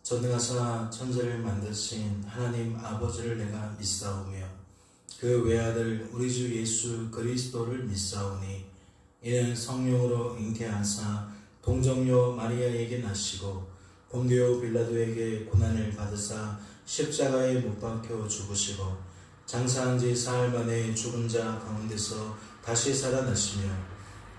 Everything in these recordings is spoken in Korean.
전능하사 천지를 만드신 하나님 아버지를 내가 믿사오며 그 외아들 우리 주 예수 그리스도를 믿사오니 이는 성령으로 잉태하사 동정녀 마리아에게 나시고 본디오 빌라도에게 고난을 받으사 십자가에 못 박혀 죽으시고 장사한 지 사흘 만에 죽은 자 가운데서 다시 살아나시며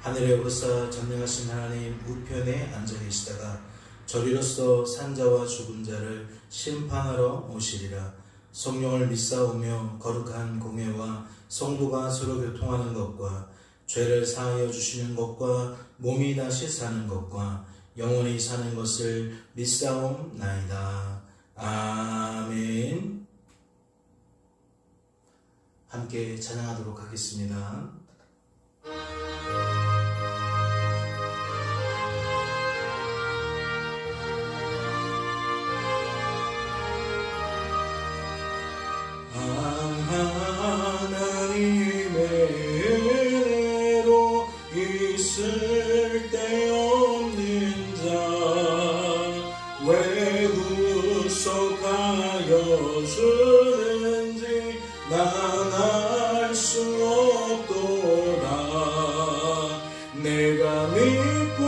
하늘에 오르사 전능하신 하나님 우편에 앉아 계시다가 저리로서 산자와 죽은 자를 심판하러 오시리라. 성령을 믿사오며 거룩한 공회와 성도가 서로 교통하는 것과 죄를 사하여 주시는 것과 몸이 다시 사는 것과 영원히 사는 것을 믿사옵나이다. 아멘. 함께 찬양하도록 하겠습니다. 하나님의 은혜로 있을 데 없는 자 왜 구속하여 주는지 난 알 수 없도다. 내가 믿고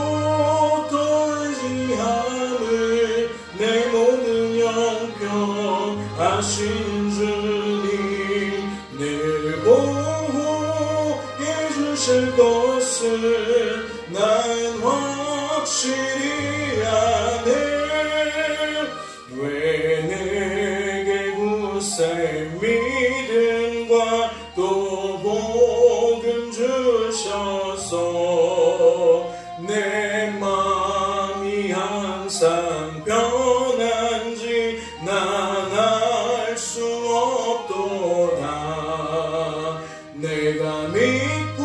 또 의지함을 내 모든 영평하신 주님 늘 보호해 주실 것을 난 확실히 아네. 왜 내게 굳세 믿음과 또 복음 주셔서 내 마음이 항상 변한지 난 알 수 없도다. 내가 믿고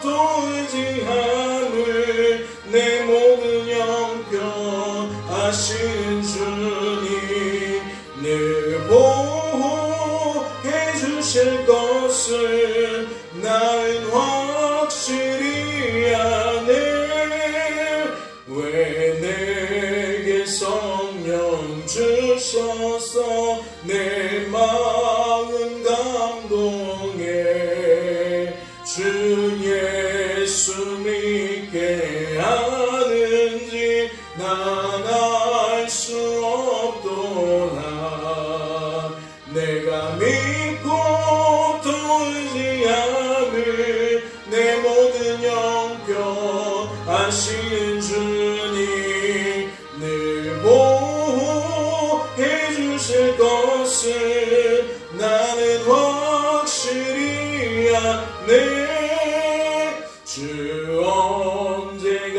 또 의지함을 내 모든 영평하신 주님 늘 보호해 주실 것을 나는 확실히 아네. 왜 내게 성령 주셔서 내 마음 감동해 주 예수 믿게 하는지 난 알 수 없도다. 내가 믿고 또 의지함을 내 모든 영평하신 주님 늘 보호해 주실 것을 나는 확실히 아네. 주 언제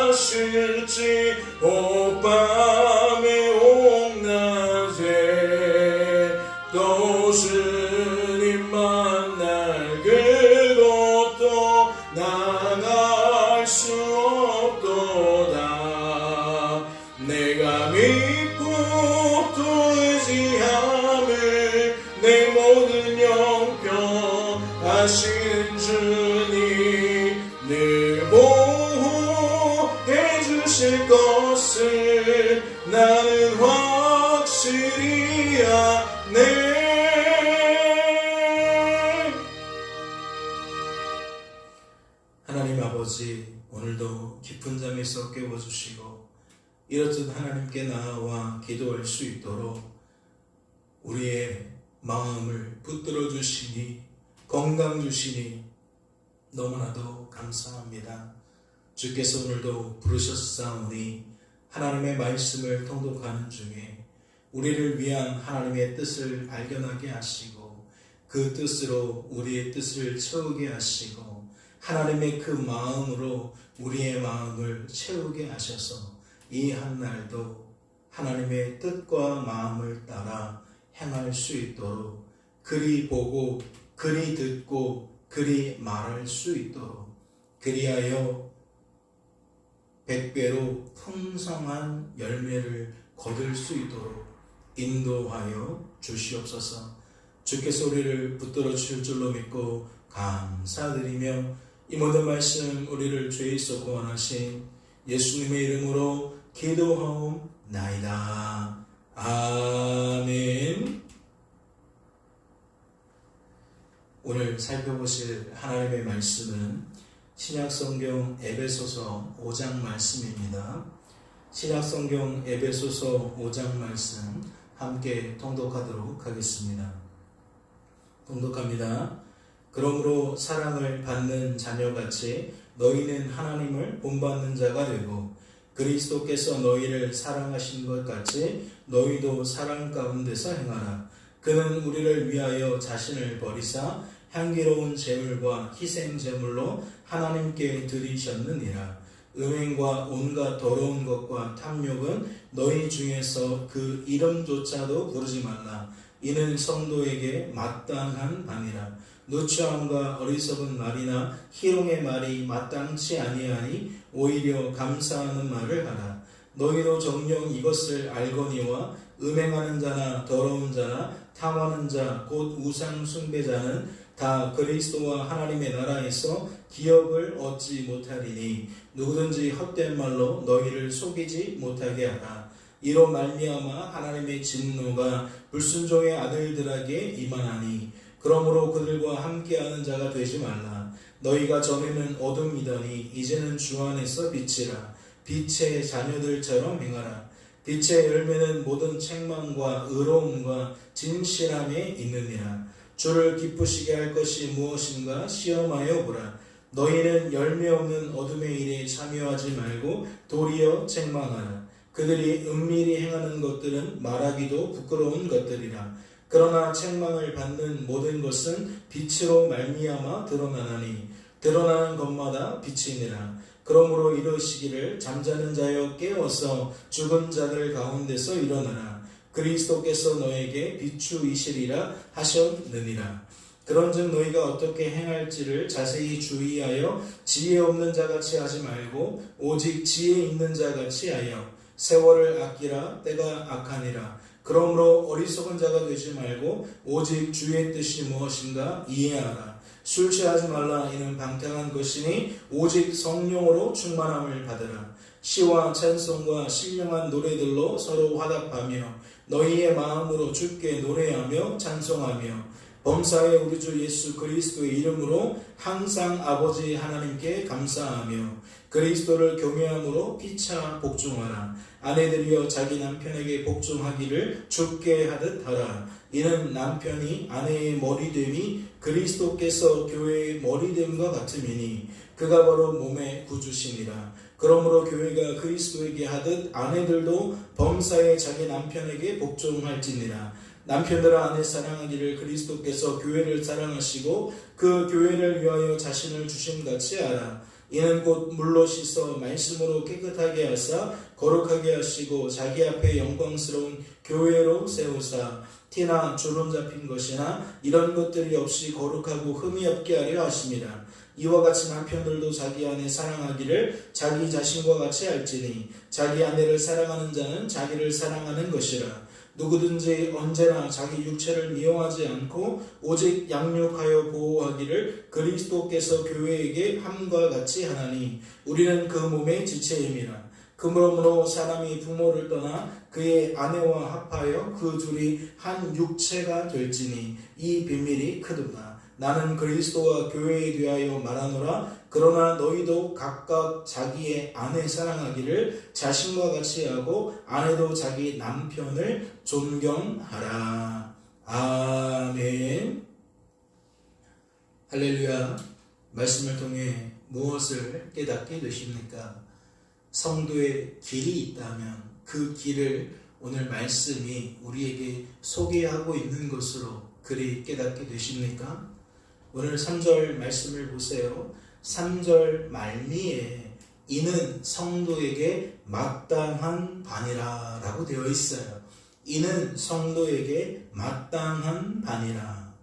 강림하실지 오밤에 옥낮에 또 주님 만날 그것도 난 알 수 없도다. 내가 믿고 또 의지함을 내 모든 영평하신 주님 늘 보호해 주실 것을 나는 확실히 아네. 하나님 아버지, 오늘도 깊은 잠에서 깨워주시고 이렇듯 하나님께 나아와 기도할 수 있도록 우리의 마음을 붙들어 주시니 건강 주시니 너무나도 감사합니다. 주께서 오늘도 부르셨사오니 하나님의 말씀을 통독하는 중에 우리를 위한 하나님의 뜻을 발견하게 하시고 그 뜻으로 우리의 뜻을 채우게 하시고 하나님의 그 마음으로 우리의 마음을 채우게 하셔서 이 한날도 하나님의 뜻과 마음을 따라 행할 수 있도록 그리 보고 그리 듣고 그리 말할 수 있도록 그리하여 100배로 풍성한 열매를 거둘 수 있도록 인도하여 주시옵소서. 주께서 우리를 붙들어 주실 줄로 믿고 감사드리며 이 모든 말씀 우리를 죄에서 구원하신 예수님의 이름으로 기도하옵나이다. 아멘. 오늘 살펴보실 하나님의 말씀은 신약성경 에베소서 5장 말씀입니다. 신약성경 에베소서 5장 말씀 함께 통독하도록 하겠습니다. 통독합니다. 그러므로 사랑을 받는 자녀같이 너희는 하나님을 본받는 자가 되고 그리스도께서 너희를 사랑하신 것 같이 너희도 사랑 가운데서 행하라. 그는 우리를 위하여 자신을 버리사 향기로운 제물과 희생 제물로 하나님께 드리셨느니라. 음행과 온갖 더러운 것과 탐욕은 너희 중에서 그 이름조차도 부르지 말라. 이는 성도에게 마땅한 바니라. 누추함과 어리석은 말이나 희롱의 말이 마땅치 아니하니 오히려 감사하는 말을 하라. 너희도 정녕 이것을 알거니와 음행하는 자나 더러운 자나 탐하는 자 곧 우상 숭배자는 다 그리스도와 하나님의 나라에서 기업을 얻지 못하리니 누구든지 헛된 말로 너희를 속이지 못하게 하라. 이로 말미암아 하나님의 진노가 불순종의 아들들에게 임하나니 그러므로 그들과 함께하는 자가 되지 말라. 너희가 전에는 어둠이더니 이제는 주 안에서 빛이라. 빛의 자녀들처럼 행하라. 빛의 열매는 모든 책망과 의로움과 진실함에 있느니라. 주를 기쁘시게 할 것이 무엇인가 시험하여 보라. 너희는 열매 없는 어둠의 일에 참여하지 말고 도리어 책망하라. 그들이 은밀히 행하는 것들은 말하기도 부끄러운 것들이라. 그러나 책망을 받는 모든 것은 빛으로 말미암아 드러나나니 드러나는 것마다 빛이니라. 그러므로 이르시기를 잠자는 자여 깨어서 죽은 자들 가운데서 일어나라. 그리스도께서 너에게 비추이시리라 하셨느니라. 그런즉 너희가 어떻게 행할지를 자세히 주의하여 지혜 없는 자같이 하지 말고 오직 지혜 있는 자같이 하여 세월을 아끼라. 때가 악하니라. 그러므로 어리석은 자가 되지 말고 오직 주의 뜻이 무엇인가 이해하라. 술 취하지 말라. 이는 방탕한 것이니 오직 성령으로 충만함을 받으라. 시와 찬송과 신령한 노래들로 서로 화답하며 너희의 마음으로 주께 노래하며 찬송하며 범사의 우리 주 예수 그리스도의 이름으로 항상 아버지 하나님께 감사하며 그리스도를 경외함으로 피차 복종하라. 아내들이여 자기 남편에게 복종하기를 주께 하듯 하라. 이는 남편이 아내의 머리됨이 그리스도께서 교회의 머리됨과 같음이니 그가 바로 몸의 구주시니라. 그러므로 교회가 그리스도에게 하듯 아내들도 범사에 자기 남편에게 복종할지니라. 남편들아 아내 사랑하기를 그리스도께서 교회를 사랑하시고 그 교회를 위하여 자신을 주심같이 하라. 이는 곧 물로 씻어 말씀으로 깨끗하게 하사 거룩하게 하시고 자기 앞에 영광스러운 교회로 세우사 티나 주름 잡힌 것이나 이런 것들이 없이 거룩하고 흠이 없게 하려 하심이라. 이와 같이 남편들도 자기 아내 사랑하기를 자기 자신과 같이 할지니 자기 아내를 사랑하는 자는 자기를 사랑하는 것이라. 누구든지 언제나 자기 육체를 미워하지 않고 오직 양육하여 보호하기를 그리스도께서 교회에게 함과 같이 하나니 우리는 그 몸의 지체임이라. 그러므로 사람이 부모를 떠나 그의 아내와 합하여 그 둘이 한 육체가 될지니 이 비밀이 크도다. 나는 그리스도와 교회에 대하여 말하노라. 그러나 너희도 각각 자기의 아내 사랑하기를 자신과 같이 하고 아내도 자기 남편을 존경하라. 아멘. 할렐루야. 말씀을 통해 무엇을 깨닫게 되십니까? 성도의 길이 있다면 그 길을 오늘 말씀이 우리에게 소개하고 있는 것으로 그리 깨닫게 되십니까? 오늘 3절 말씀을 보세요. 3절 말미에 이는 성도에게 마땅한 반이라 라고 되어 있어요. 이는 성도에게 마땅한 반이라.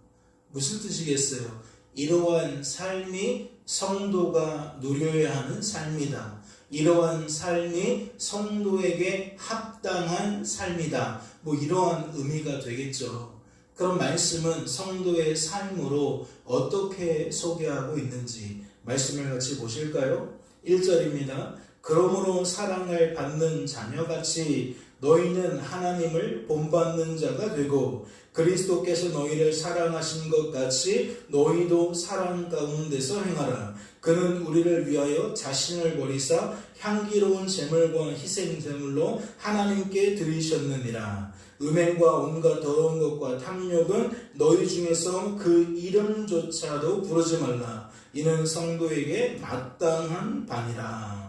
무슨 뜻이겠어요? 이러한 삶이 성도가 누려야 하는 삶이다. 이러한 삶이 성도에게 합당한 삶이다. 이러한 의미가 되겠죠. 그런 말씀은 성도의 삶으로 어떻게 소개하고 있는지 말씀을 같이 보실까요? 1절입니다. 그러므로 사랑을 받는 자녀같이 너희는 하나님을 본받는 자가 되고 그리스도께서 너희를 사랑하신 것 같이 너희도 사랑 가운데서 행하라. 그는 우리를 위하여 자신을 버리사 향기로운 제물과 희생 제물로 하나님께 드리셨느니라. 음행과 온갖 더러운 것과 탐욕은 너희 중에서 그 이름조차도 부르지 말라. 이는 성도에게 마땅한 바니라.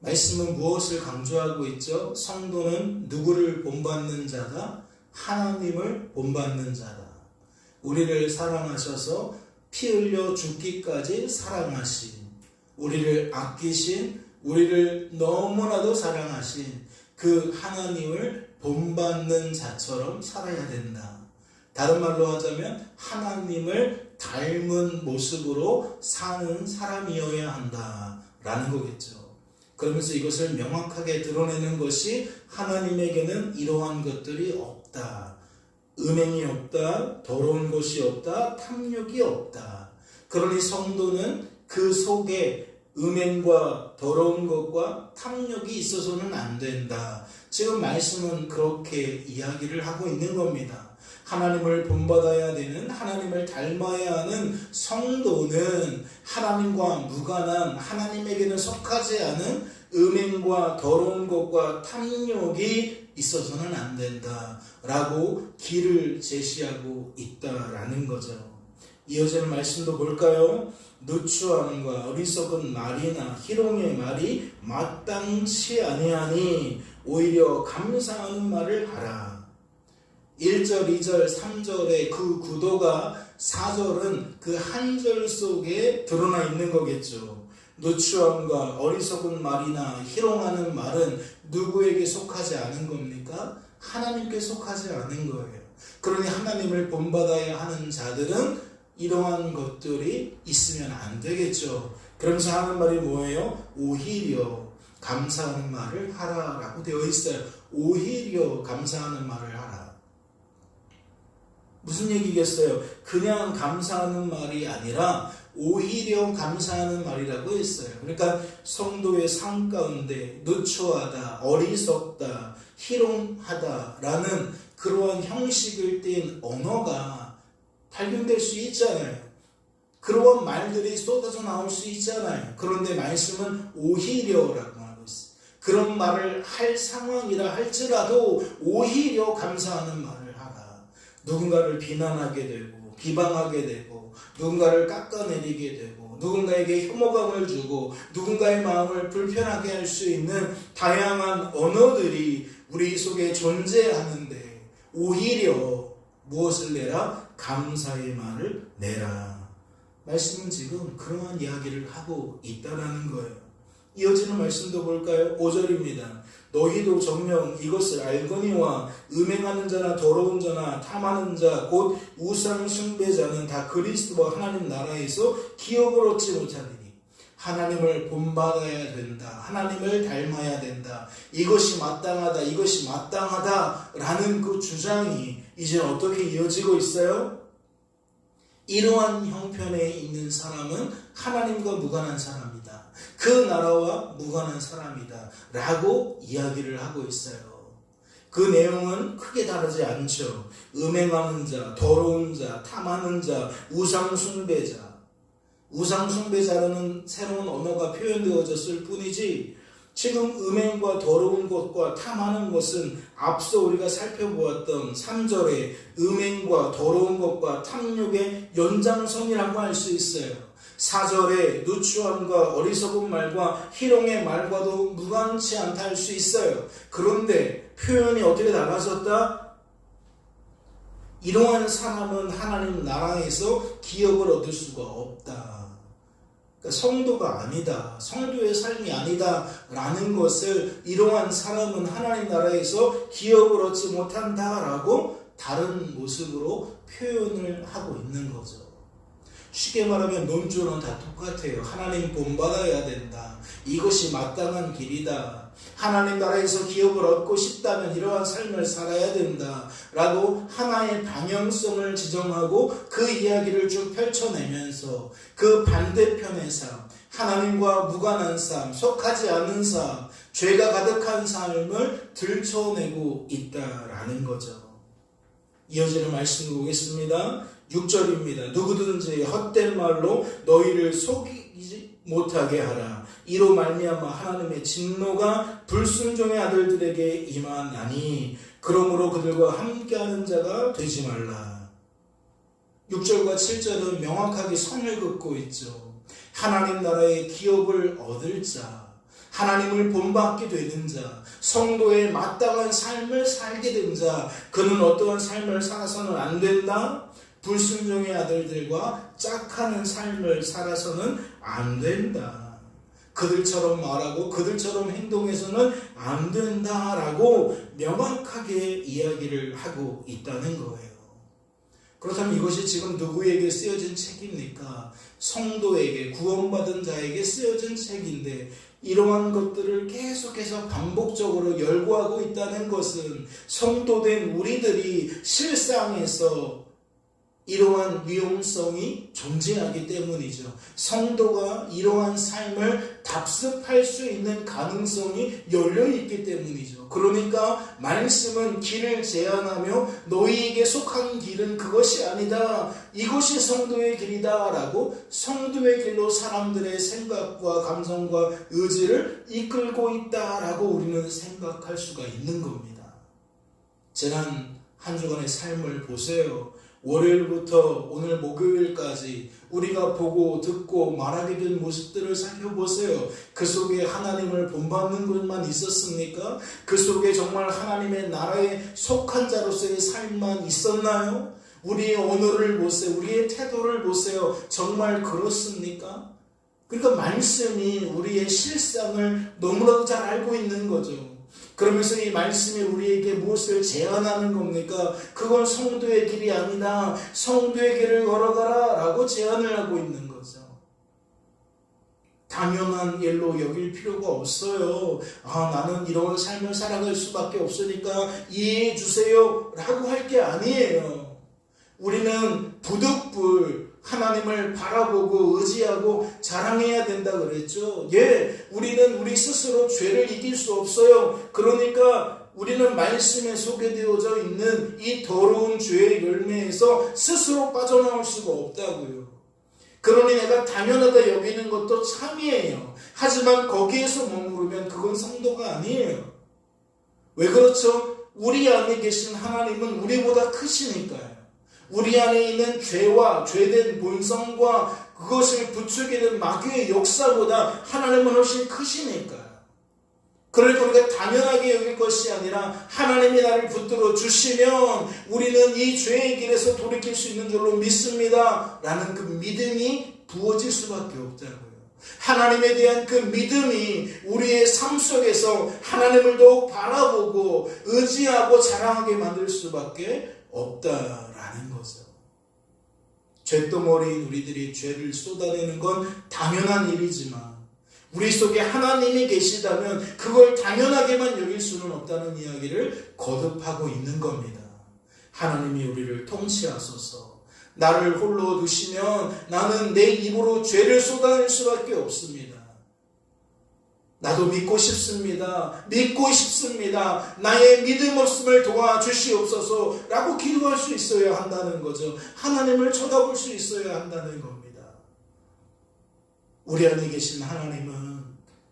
말씀은 무엇을 강조하고 있죠? 성도는 누구를 본받는 자다? 하나님을 본받는 자다. 우리를 사랑하셔서 피 흘려 죽기까지 사랑하신, 우리를 아끼신, 우리를 너무나도 사랑하신 그 하나님을 본받는 자처럼 살아야 된다. 다른 말로 하자면 하나님을 닮은 모습으로 사는 사람이어야 한다라는 거겠죠. 그러면서 이것을 명확하게 드러내는 것이 하나님에게는 이러한 것들이 없다. 음행이 없다. 더러운 것이 없다. 탐욕이 없다. 그러니 성도는 그 속에 음행과 더러운 것과 탐욕이 있어서는 안 된다. 지금 말씀은 그렇게 이야기를 하고 있는 겁니다. 하나님을 본받아야 되는, 하나님을 닮아야 하는 성도는 하나님과 무관한, 하나님에게는 속하지 않은 음행과 더러운 것과 탐욕이 있어서는 안 된다 라고 길을 제시하고 있다라는 거죠. 이어지는 말씀도 볼까요? 누추함과 어리석은 말이나 희롱의 말이 마땅치 아니하니 오히려 감사하는 말을 하라. 1절, 2절, 3절의 그 구도가 4절은 그 한 절 속에 드러나 있는 거겠죠. 누추함과 어리석은 말이나 희롱하는 말은 누구에게 속하지 않은 겁니까? 하나님께 속하지 않은 거예요. 그러니 하나님을 본받아야 하는 자들은 이러한 것들이 있으면 안 되겠죠. 그러면서 하는 말이 뭐예요? 오히려 감사하는 말을 하라라고 되어 있어요. 오히려 감사하는 말을 하라. 무슨 얘기겠어요? 그냥 감사하는 말이 아니라 오히려 감사하는 말이라고 했어요. 그러니까 성도의 삶 가운데 누추하다, 어리석다, 희롱하다라는 그러한 형식을 띤 언어가 발견될 수 있잖아요. 그러한 말들이 쏟아져 나올 수 있잖아요. 그런데 말씀은 오히려라고 하고 있어요. 그런 말을 할 상황이라 할지라도 오히려 감사하는 말을 하라. 누군가를 비난하게 되고 비방하게 되고 누군가를 깎아내리게 되고 누군가에게 혐오감을 주고 누군가의 마음을 불편하게 할 수 있는 다양한 언어들이 우리 속에 존재하는데 오히려 무엇을 내라? 감사의 말을 내라. 말씀은 지금 그러한 이야기를 하고 있다라는 거예요. 이어지는 말씀도 볼까요? 5절입니다. 너희도 정녕 이것을 알거니와 음행하는 자나 더러운 자나 탐하는 자 곧 우상 숭배자는 다 그리스도와 하나님 나라에서 기업을 얻지 못하리니 하나님을 본받아야 된다. 하나님을 닮아야 된다. 이것이 마땅하다. 이것이 마땅하다라는 그 주장이 이제 어떻게 이어지고 있어요? 이러한 형편에 있는 사람은 하나님과 무관한 사람이다. 그 나라와 무관한 사람이다 라고 이야기를 하고 있어요. 그 내용은 크게 다르지 않죠. 음행하는 자, 더러운 자, 탐하는 자, 우상 숭배자. 우상 숭배자라는 새로운 언어가 표현되어졌을 뿐이지 지금 음행과 더러운 것과 탐하는 것은 앞서 우리가 살펴보았던 3절의 음행과 더러운 것과 탐욕의 연장선이라고 할 수 있어요. 4절의 누추함과 어리석은 말과 희롱의 말과도 무관치 않다 할 수 있어요. 그런데 표현이 어떻게 달라졌다? 이러한 사람은 하나님 나라에서 기업을 얻을 수가 없다. 그러니까 성도가 아니다, 성도의 삶이 아니다 라는 것을 이러한 사람은 하나님 나라에서 기업을 얻지 못한다 라고 다른 모습으로 표현을 하고 있는 거죠. 쉽게 말하면 논조는 다 똑같아요. 하나님 본받아야 된다. 이것이 마땅한 길이다. 하나님 나라에서 기업을 얻고 싶다면 이러한 삶을 살아야 된다. 라고 하나의 방향성을 지정하고 그 이야기를 쭉 펼쳐내면서 그 반대편의 삶, 하나님과 무관한 삶, 속하지 않은 삶, 죄가 가득한 삶을 들춰내고 있다라는 거죠. 이어지는 말씀 보겠습니다. 6절입니다. 누구든지 헛된 말로 너희를 속이지 못하게 하라. 이로 말미암아 하나님의 진노가 불순종의 아들들에게 임하나니 그러므로 그들과 함께하는 자가 되지 말라. 6절과 7절은 명확하게 선을 긋고 있죠. 하나님 나라의 기업을 얻을 자, 하나님을 본받게 되는 자, 성도의 마땅한 삶을 살게 된 자, 그는 어떠한 삶을 살아서는 안 된다? 불순종의 아들들과 짝하는 삶을 살아서는 안 된다. 그들처럼 말하고 그들처럼 행동해서는 안 된다라고 명확하게 이야기를 하고 있다는 거예요. 그렇다면 이것이 지금 누구에게 쓰여진 책입니까? 성도에게, 구원받은 자에게 쓰여진 책인데 이러한 것들을 계속해서 반복적으로 열거하고 있다는 것은 성도된 우리들이 실상에서 이러한 위험성이 존재하기 때문이죠. 성도가 이러한 삶을 답습할 수 있는 가능성이 열려있기 때문이죠. 그러니까 말씀은 길을 제안하며 너희에게 속한 길은 그것이 아니다. 이것이 성도의 길이다 라고 성도의 길로 사람들의 생각과 감성과 의지를 이끌고 있다라고 우리는 생각할 수가 있는 겁니다. 지난 한 주간의 삶을 보세요. 월요일부터 오늘 목요일까지 우리가 보고 듣고 말하게 된 모습들을 살펴보세요. 그 속에 하나님을 본받는 것만 있었습니까? 그 속에 정말 하나님의 나라에 속한 자로서의 삶만 있었나요? 우리의 오늘을 보세요. 우리의 태도를 보세요. 정말 그렇습니까? 그러니까 말씀이 우리의 실상을 너무나도 잘 알고 있는 거죠. 그러면서 이 말씀이 우리에게 무엇을 제안하는 겁니까? 그건 성도의 길이 아니다. 성도의 길을 걸어가라 라고 제안을 하고 있는 거죠. 당연한 일로 여길 필요가 없어요. 나는 이런 삶을 살아갈 수밖에 없으니까 이해해 주세요 라고 할 게 아니에요. 우리는 부득불 하나님을 바라보고 의지하고 자랑해야 된다 그랬죠. 우리는 우리 스스로 죄를 이길 수 없어요. 그러니까 우리는 말씀에 소개되어져 있는 이 더러운 죄의 열매에서 스스로 빠져나올 수가 없다고요. 그러니 내가 당연하다 여기는 것도 참이에요. 하지만 거기에서 머무르면 그건 성도가 아니에요. 왜 그렇죠? 우리 안에 계신 하나님은 우리보다 크시니까요. 우리 안에 있는 죄와 죄된 본성과 그것을 부추기는 마귀의 역사보다 하나님은 훨씬 크시니까요. 그러니까 우리가 당연하게 여길 것이 아니라 하나님이 나를 붙들어 주시면 우리는 이 죄의 길에서 돌이킬 수 있는 줄로 믿습니다 라는 그 믿음이 부어질 수밖에 없다고요. 하나님에 대한 그 믿음이 우리의 삶 속에서 하나님을 더욱 바라보고 의지하고 자랑하게 만들 수밖에 없다라는 거죠. 죄덩어리인 우리들이 죄를 쏟아내는 건 당연한 일이지만 우리 속에 하나님이 계시다면 그걸 당연하게만 여길 수는 없다는 이야기를 거듭하고 있는 겁니다. 하나님이 우리를 통치하소서. 나를 홀로 두시면 나는 내 입으로 죄를 쏟아낼 수밖에 없습니다. 나도 믿고 싶습니다. 믿고 싶습니다. 나의 믿음 없음을 도와주시옵소서 라고 기도할 수 있어야 한다는 거죠. 하나님을 쳐다볼 수 있어야 한다는 겁니다. 우리 안에 계신 하나님은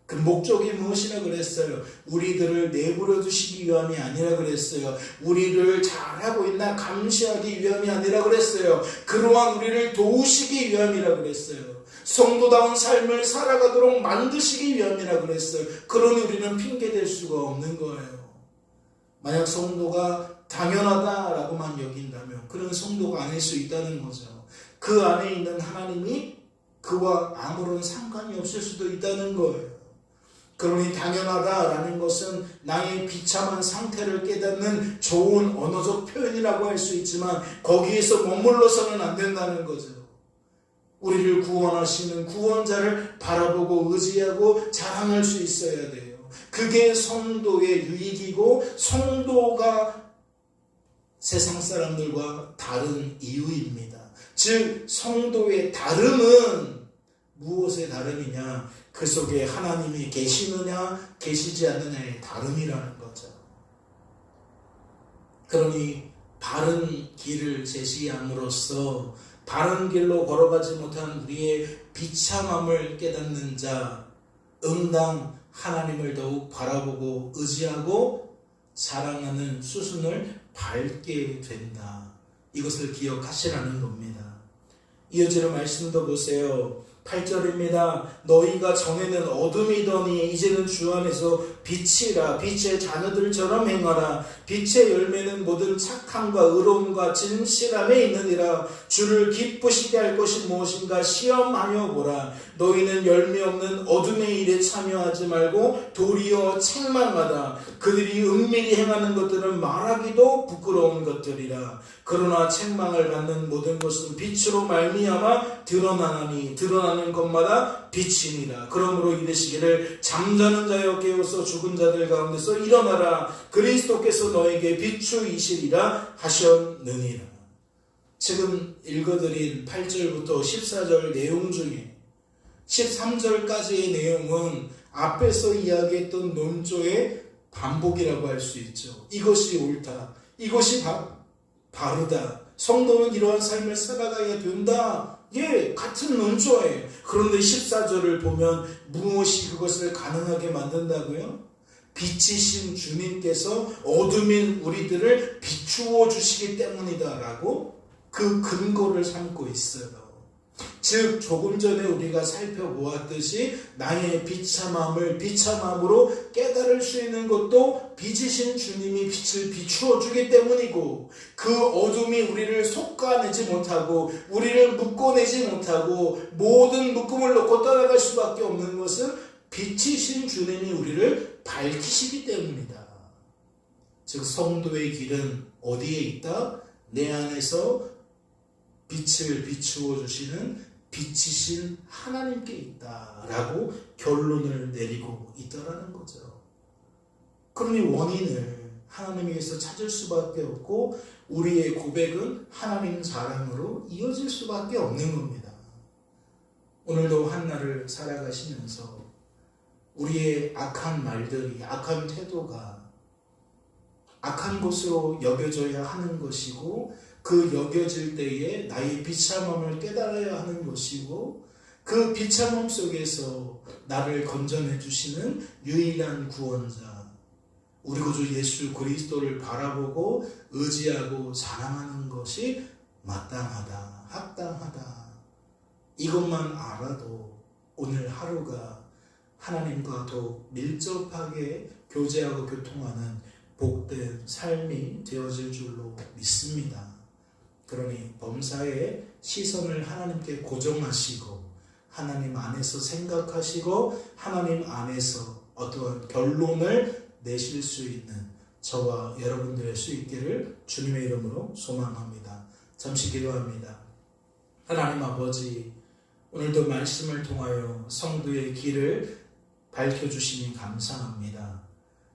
그 목적이 무엇이라 그랬어요? 우리들을 내버려 두시기 위함이 아니라 그랬어요. 우리를 잘하고 있나 감시하기 위함이 아니라 그랬어요. 그러한 우리를 도우시기 위함이라 그랬어요. 성도다운 삶을 살아가도록 만드시기 위함이라 그랬어요. 그러니 우리는 핑계댈 수가 없는 거예요. 만약 성도가 당연하다라고만 여긴다면 그런 성도가 아닐 수 있다는 거죠. 그 안에 있는 하나님이 그와 아무런 상관이 없을 수도 있다는 거예요. 그러니 당연하다라는 것은 나의 비참한 상태를 깨닫는 좋은 언어적 표현이라고 할 수 있지만 거기에서 머물러서는 안 된다는 거죠. 우리를 구원하시는 구원자를 바라보고 의지하고 자랑할 수 있어야 돼요. 그게 성도의 유익이고 성도가 세상 사람들과 다른 이유입니다. 즉 성도의 다름은 무엇의 다름이냐? 그 속에 하나님이 계시느냐 계시지 않느냐의 다름이라는 거죠. 그러니 바른 길을 제시함으로써 바른 길로 걸어가지 못한 우리의 비참함을 깨닫는 자, 응당 하나님을 더욱 바라보고 의지하고 사랑하는 수순을 밟게 된다. 이것을 기억하시라는 겁니다. 이어지는 말씀도 보세요. 8절입니다. 너희가 전에는 어둠이더니 이제는 주 안에서 빛이라. 빛의 자녀들처럼 행하라. 빛의 열매는 모든 착함과 의로움과 진실함에 있느니라. 주를 기쁘시게 할 것이 무엇인가 시험하여 보라. 너희는 열매 없는 어둠의 일에 참여하지 말고 도리어 책망하다. 그들이 은밀히 행하는 것들은 말하기도 부끄러운 것들이라. 그러나 책망을 받는 모든 것은 빛으로 말미암아 드러나나니 드러나는 것마다 빛이니라. 그러므로 이르시기를 잠자는 자여 깨어서 죽은 자들 가운데서 일어나라. 그리스도께서 너에게 비추이시리라 하셨느니라. 지금 읽어드린 8절부터 14절 내용 중에 13절까지의 내용은 앞에서 이야기했던 논조의 반복이라고 할 수 있죠. 이것이 옳다. 이것이 바르다. 성도는 이러한 삶을 살아가야 된다. 예, 같은 논조예요. 그런데 14절을 보면 무엇이 그것을 가능하게 만든다고요? 빛이신 주님께서 어둠인 우리들을 비추어 주시기 때문이다 라고 그 근거를 삼고 있어요. 즉 조금 전에 우리가 살펴보았듯이 나의 비참함으로 깨달을 수 있는 것도 빛이신 주님이 빛을 비추어 주기 때문이고, 그 어둠이 우리를 솎아내지 못하고 우리를 묶어내지 못하고 모든 묶음을 놓고 떠나갈 수밖에 없는 것은 빛이신 주님이 우리를 밝히시기 때문이다. 즉 성도의 길은 어디에 있다? 내 안에서 빛을 비추어 주시는 빛이신 하나님께 있다라고 결론을 내리고 있다라는 거죠. 그러니 원인을 하나님에게서 찾을 수밖에 없고 우리의 고백은 하나님 사랑으로 이어질 수밖에 없는 겁니다. 오늘도 한날을 살아가시면서 우리의 악한 말들이, 악한 태도가 악한 것으로 여겨져야 하는 것이고, 그 여겨질 때에 나의 비참함을 깨달아야 하는 것이고, 그 비참함 속에서 나를 건져내 주시는 유일한 구원자, 우리 구주 예수 그리스도를 바라보고 의지하고 사랑하는 것이 마땅하다, 합당하다. 이것만 알아도 오늘 하루가 하나님과 더욱 밀접하게 교제하고 교통하는 복된 삶이 되어질 줄로 믿습니다. 그러니 범사의 시선을 하나님께 고정하시고 하나님 안에서 생각하시고 하나님 안에서 어떠한 결론을 내실 수 있는 저와 여러분 될 수 있기를 주님의 이름으로 소망합니다. 잠시 기도합니다. 하나님 아버지, 오늘도 말씀을 통하여 성도의 길을 밝혀주시니 감사합니다.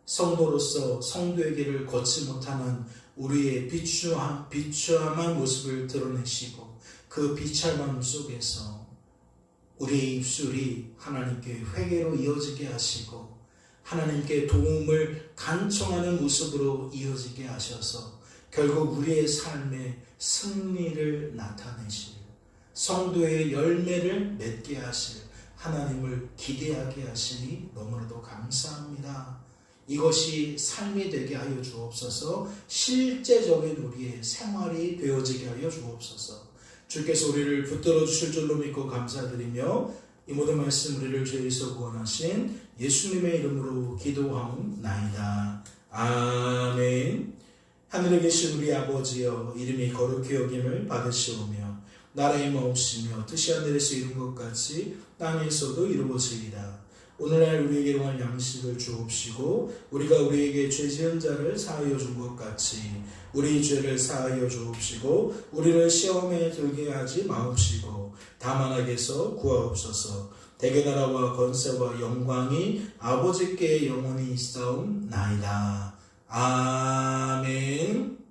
성도로서 성도의 길을 걷지 못하는 우리의 비추함한 모습을 드러내시고, 그 비참함 속에서 우리의 입술이 하나님께 회개로 이어지게 하시고 하나님께 도움을 간청하는 모습으로 이어지게 하셔서 결국 우리의 삶에 승리를 나타내실, 성도의 열매를 맺게 하실 하나님을 기대하게 하시니 너무나도 감사합니다. 이것이 삶이 되게 하여 주옵소서. 실제적인 우리의 생활이 되어지게 하여 주옵소서. 주께서 우리를 붙들어 주실 줄로 믿고 감사드리며 이 모든 말씀 우리를 죄에서 구원하신 예수님의 이름으로 기도하옵나이다. 아멘. 하늘에 계신 우리 아버지여, 이름이 거룩히 여김을 받으시오며 나라의 마옵시며 뜻이 하늘에서 이룬 것 같이 땅에서도 이루어지리라. 오늘날 우리에게 일용할 양식을 주옵시고 우리가 우리에게 죄 지은 자를 사하여 준 것 같이 우리 죄를 사하여 주옵시고 우리를 시험에 들게 하지 마옵시고 다만 악에서 구하옵소서. 대개 나라와 권세와 영광이 아버지께 영원히 있사옵나이다. 아멘.